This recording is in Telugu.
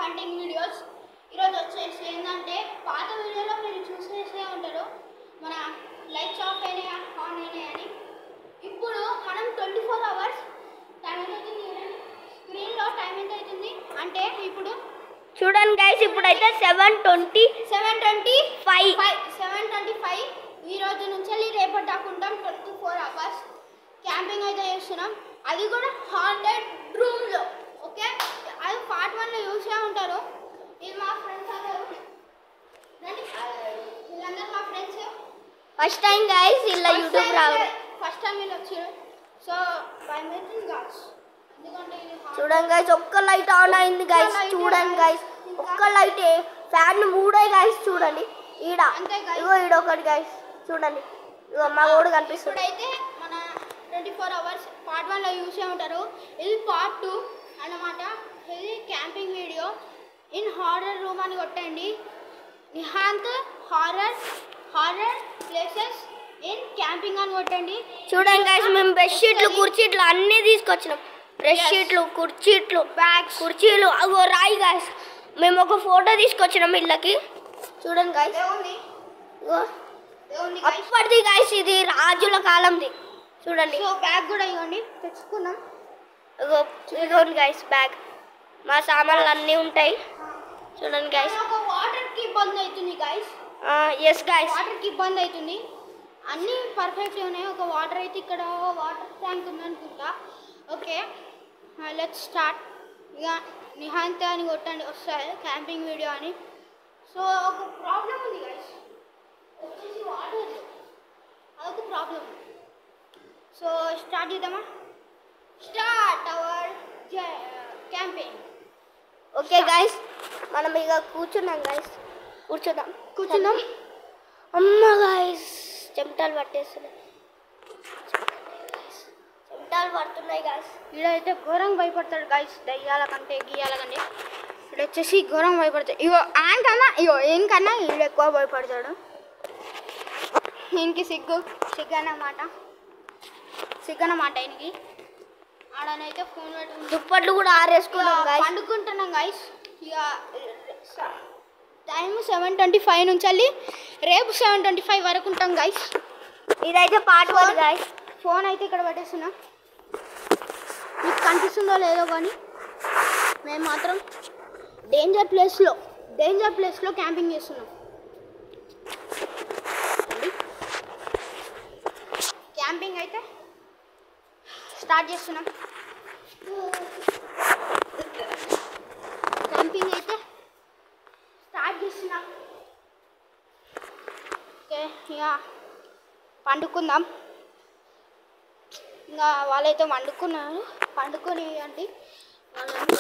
Hunting videos. ఈరోజు వచ్చేసి ఏంటంటే పాత వీడియోలో మీరు చూసేసే ఉంటారు మన లైట్స్ ఆఫ్ అయినాయి ఆన్ అయినాయి అని. ఇప్పుడు మనం 24 hours టైం ఎంత అవుతుంది స్క్రీన్లో టైం ఎంత అవుతుంది అంటే ఇప్పుడు చూడండి గైస్, ఇప్పుడైతే 7:25 ఈ రోజు నుంచి రేపటి దాకా ఉంటాం. 24 hours క్యాంపింగ్ అయితే చేస్తున్నాం, అది కూడా 100 రూమ్లో. ఓకే, అది పార్ట్ 1లో చూసే ఉంటారు. ఇది మా ఫ్రెండ్స్ అందరూ, వీళ్ళందరూ మా ఫ్రెండ్స్. ఫస్ట్ టైం గైస్ ఇలా యూట్యూబ్ రావడం, ఫస్ట్ టైం వీళ్ళు వచ్చారు. సో బై మేకింగ్ గాడ్స్, ఎందుకంటే చూడండి గైస్ ఒక్క లైట్ ఆన్ అయింది గైస్. చూడండి గైస్ ఒక్క లైట్, ఫ్యాన్ మూడే గైస్. చూడండి ఈడ, ఇగో ఈడ ఒకటి గైస్. చూడండి ఇగో మా ఓడు కనిపిస్తుంది. ఇప్పుడైతే మన 24 hours పార్ట్ 1లో చూసే ఉంటారు. ఇది పార్ట్ 2 అన్నమాట. ఇది camping video in horror room అని కొట్టండి. Nihanth horror places in camping అని కొట్టండి. చూడండి గైస్, మేము బెడ్షీట్లు కుర్చీట్లు అన్నీ తీసుకొచ్చినాం. బెడ్షీట్లు, కుర్చీట్లు, బ్యాగ్స్, కుర్చీలు, అగో రాయి గైస్. మేము ఒక ఫోటో తీసుకొచ్చినాం ఇళ్ళకి. చూడండి గైస్, అప్పటిది గైస్, ఇది రాజుల కాలంది. చూడండి సో బ్యాగ్ కూడా ఇవ్వండి, తెచ్చుకున్నాం. ఇదిగోండి గైస్ బ్యాగ్, మా సామాన్లు అన్నీ ఉంటాయి. చూడండి గైస్. ఒక వాటర్కి ఇబ్బంది అవుతుంది గైస్. ఎస్ గైస్, వాటర్కి ఇబ్బంది అవుతుంది. అన్నీ పర్ఫెక్ట్ ఉన్నాయి. ఒక వాటర్ అయితే ఇక్కడ వాటర్ ట్యాంక్ ఉందనుకుంటా. Okay, let's start. ఇక నిహాంత్ అని కొట్టండి వస్తుంది క్యాంపింగ్ వీడియో అని. సో ఒక ప్రాబ్లం ఉంది గైస్, వచ్చేసి వాటర్, అదొక ప్రాబ్లం. సో స్టార్ట్ చేద్దామా? Start our camping. Okay guys, మనం ఇక కూర్చున్నాం గైస్. కూర్చుందాం. అమ్మ గైస్, చెమటలు పట్టేస్తున్నాయి, చెమటలు పడుతున్నాయి గైస్. వీడైతే ఘోరంగా భయపడతాడు గైస్, దయ్యాల కంటే గీయాల కంటే. వీడు వచ్చేసి ఘోరంగా భయపడతాడు. ఇగో ఏం కన్నా వీడు ఎక్కువ భయపడతాడు. ఈయనకి సిగ్గు అన్నమాట ఈయనకి. ఆడనైతే ఫోన్ పెట్టుకుని దుప్పట్లు కూడా ఆరేసుకున్నాం గైస్. పండుకుంటున్నాం గైస్. ఇక టైం 7:25 నుంచి రేపు 7:25 వరకు ఉంటాం గైస్. ఇదైతే పార్ట్ 1 గైస్. ఫోన్ అయితే ఇక్కడ పెట్టేస్తున్నా, మీకు కనిపిస్తుందో లేదో కానీ మేము మాత్రం డేంజర్ ప్లేస్లో క్యాంపింగ్ చేస్తున్నాం. క్యాంపింగ్ అయితే స్టార్ట్ చేస్తున్నాం. ఓకే, ఇక పండుకుందాం. ఇంకా వాళ్ళైతే పండుకుని అండి వాళ్ళని